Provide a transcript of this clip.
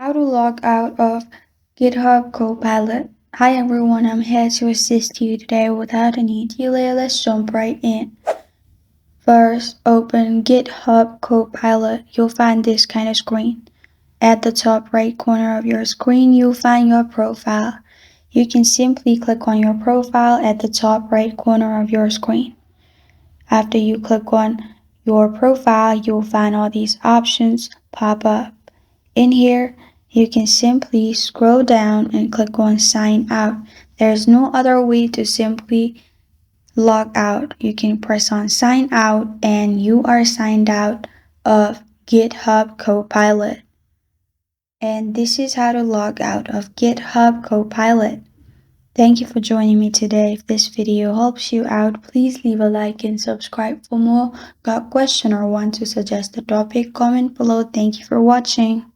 How to log out of GitHub Copilot. Hi everyone, I'm here to assist you today. Without any delay, let's jump right in. First, open GitHub Copilot. You'll find this kind of screen. At the top right corner of your screen, you'll find your profile. You can simply click on your profile at the top right corner of your screen. After you click on your profile, you'll find all these options pop up. In here, you can simply scroll down and click on sign out. There's no other way to simply log out. You can press on sign out and you are signed out of GitHub Copilot. And this is how to log out of GitHub Copilot. Thank you for joining me today. If this video helps you out, please leave a like and subscribe for more. Got a question or want to suggest a topic? Comment below. Thank you for watching.